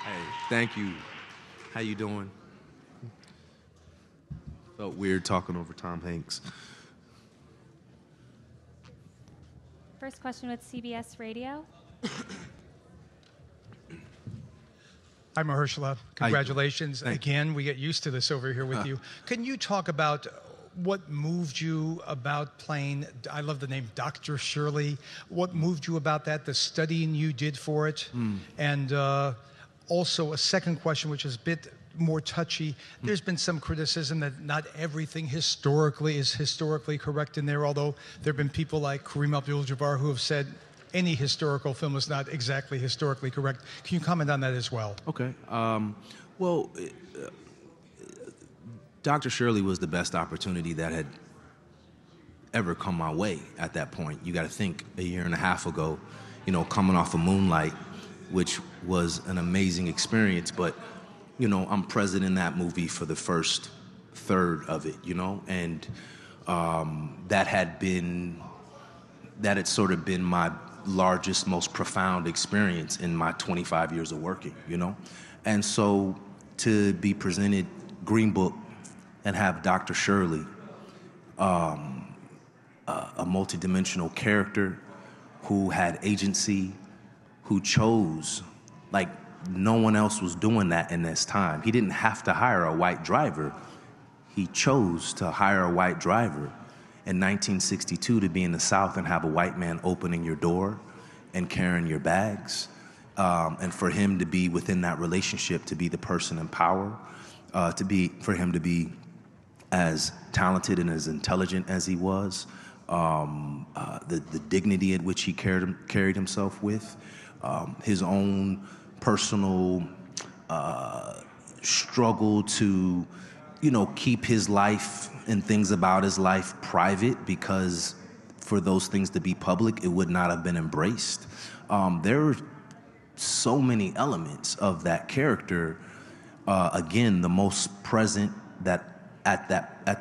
Hey, thank you. How you doing? Felt weird talking over Tom Hanks. First question with CBS Radio. Hi, Mahershala. Congratulations. Again, we get used to this over here with you. Can you talk about what moved you about playing, I love the name Dr. Shirley. What moved you about that, the studying you did for it? And also a second question, which is a bit more touchy. There's been some criticism that not everything historically is historically correct in there, although there have been people like Kareem Abdul-Jabbar who have said any historical film is not exactly historically correct. Can you comment on that as well? Okay. Well, Dr. Shirley was the best opportunity that had ever come my way at that point. You got to think a year and a half ago, you know, coming off of Moonlight, which was an amazing experience, but, you know, I'm present in that movie for the first third of it, you know, and that had sort of been my largest, most profound experience in my 25 years of working, you know? And so to be presented Green Book and have Dr. Shirley, a multidimensional character who had agency, who chose, like no one else was doing that in this time. He didn't have to hire a white driver. He chose to hire a white driver in 1962 to be in the South and have a white man opening your door and carrying your bags, and for him to be within that relationship, to be the person in power, for him to be as talented and as intelligent as he was, the dignity at which he carried himself with, his own personal struggle to, you know, keep his life and things about his life private, because for those things to be public, it would not have been embraced. There were so many elements of that character. Again, the most present that at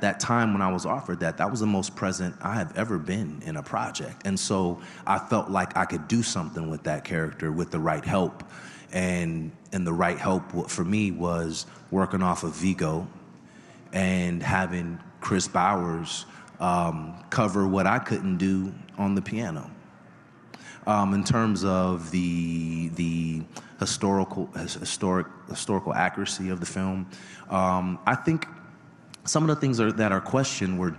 that time when I was offered that was the most present I have ever been in a project. And so I felt like I could do something with that character with the right help. And the right help for me was working off of Vigo and having Chris Bowers cover what I couldn't do on the piano. In terms of the historical accuracy of the film, I think some of the things that are questioned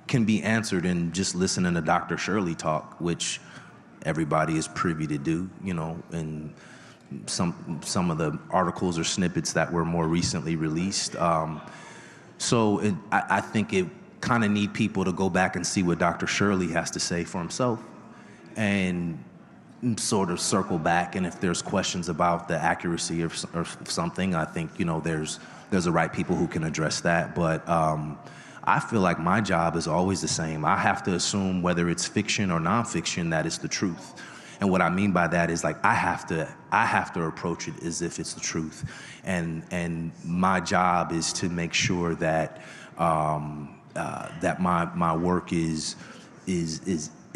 can be answered in just listening to Dr. Shirley talk, which everybody is privy to do, you know, and some of the articles or snippets that were more recently released. I think it kind of need people to go back and see what Dr. Shirley has to say for himself and sort of circle back. And if there's questions about the accuracy of something, I think, you know, there's the right people who can address that. But I feel like my job is always the same. I have to assume whether it's fiction or nonfiction that it's the truth. And what I mean by that is, like, I have to approach it as if it's the truth. And my job is to make sure that that my work is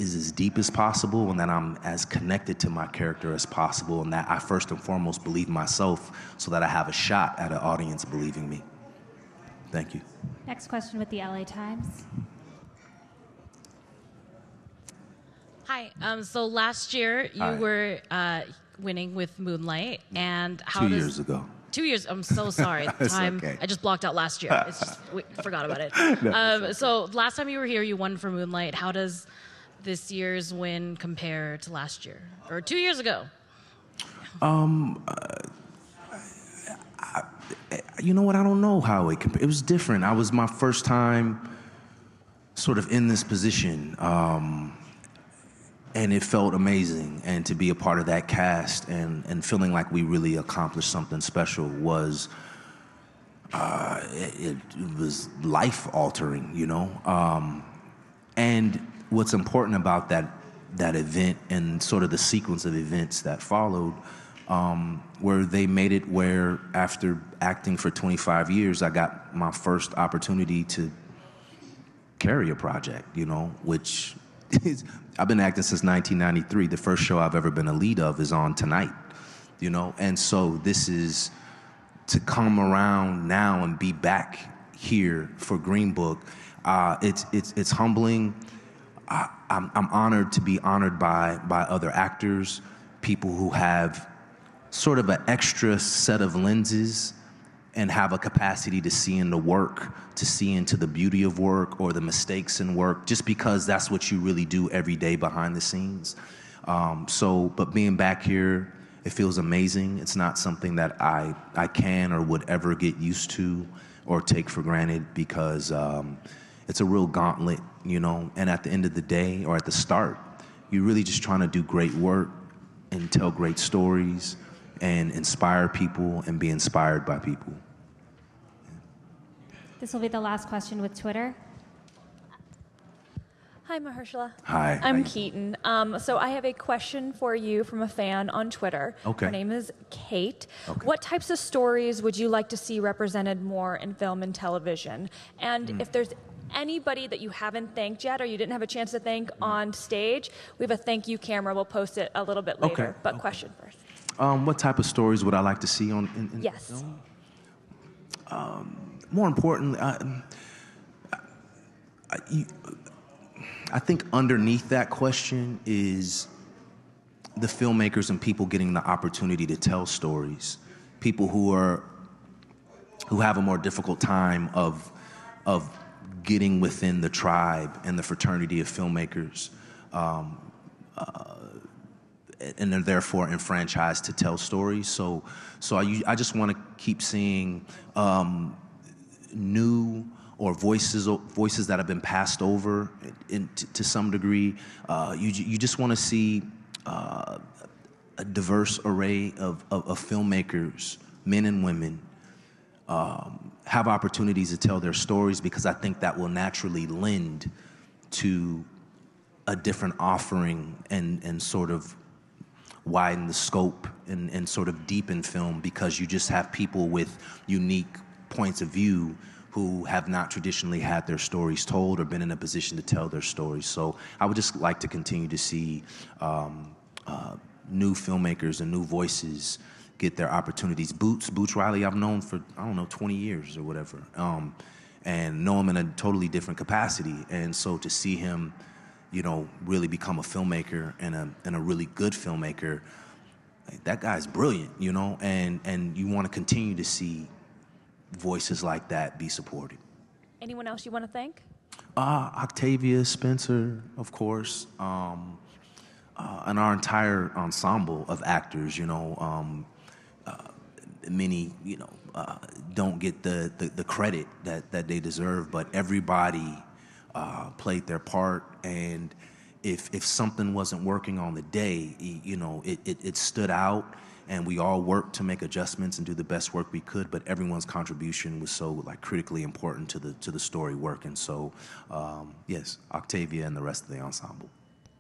as deep as possible, and that I'm as connected to my character as possible, and that I first and foremost believe myself so that I have a shot at an audience believing me. Thank you. Next question with the LA Times. Hi. So last year you were winning with Moonlight, and how 2 years ago. 2 years. I'm so sorry. Time. Okay. I just blocked out last year. It's just forgot about it. No, so last time you were here, you won for Moonlight. How does this year's win compare to last year or 2 years ago? You know what? I don't know how it compared. It was different. It was my first time sort of in this position. And it felt amazing, and to be a part of that cast and feeling like we really accomplished something special was it was life-altering, you know. And what's important about that event and sort of the sequence of events that followed, where they made it where after acting for 25 years, I got my first opportunity to carry a project, you know, which is, I've been acting since 1993. The first show I've ever been a lead of is on tonight. you know? And so this is, to come around now and be back here for Green Book, it's humbling. I'm honored to be honored by other actors, people who have sort of an extra set of lenses and have a capacity to see into work, to see into the beauty of work or the mistakes in work, just because that's what you really do every day behind the scenes. But being back here, it feels amazing. It's not something that I can or would ever get used to or take for granted, because it's a real gauntlet, you know? And at the end of the day, or at the start, you're really just trying to do great work and tell great stories and inspire people and be inspired by people. This will be the last question with Twitter. Hi, Mahershala. Hi. I'm Keaton. So I have a question for you from a fan on Twitter. Okay. Her name is Kate. Okay. What types of stories would you like to see represented more in film and television? And if there's anybody that you haven't thanked yet or you didn't have a chance to thank on stage, we have a thank you camera. We'll post it a little bit later. Okay. But question first. What type of stories would I like to see on in Yes. film? More importantly, I think underneath that question is the filmmakers and people getting the opportunity to tell stories. People who have a more difficult time of getting within the tribe and the fraternity of filmmakers, and are therefore enfranchised to tell stories. So I just want to keep seeing new or voices that have been passed over to some degree. You just want to see a diverse array of filmmakers, men and women, have opportunities to tell their stories, because I think that will naturally lend to a different offering and sort of widen the scope and sort of deepen film, because you just have people with unique points of view who have not traditionally had their stories told or been in a position to tell their stories. So I would just like to continue to see new filmmakers and new voices get their opportunities. Boots Riley, I've known for, 20 years or whatever, and know him in a totally different capacity. And so to see him, really become a filmmaker and a really good filmmaker, that guy's brilliant, and you want to continue to see voices like that be supported. Anyone else you want to thank? Octavia, Spencer, of course, and our entire ensemble of actors. Many, don't get the credit that they deserve, but everybody played their part. And if something wasn't working on the day, it stood out. And we all worked to make adjustments and do the best work we could, but everyone's contribution was so critically important to the story working. So, yes, Octavia and the rest of the ensemble.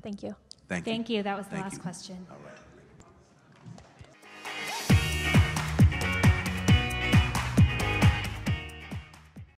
Thank you. Thank you. Thank you. That was the Thank last you. question. All right.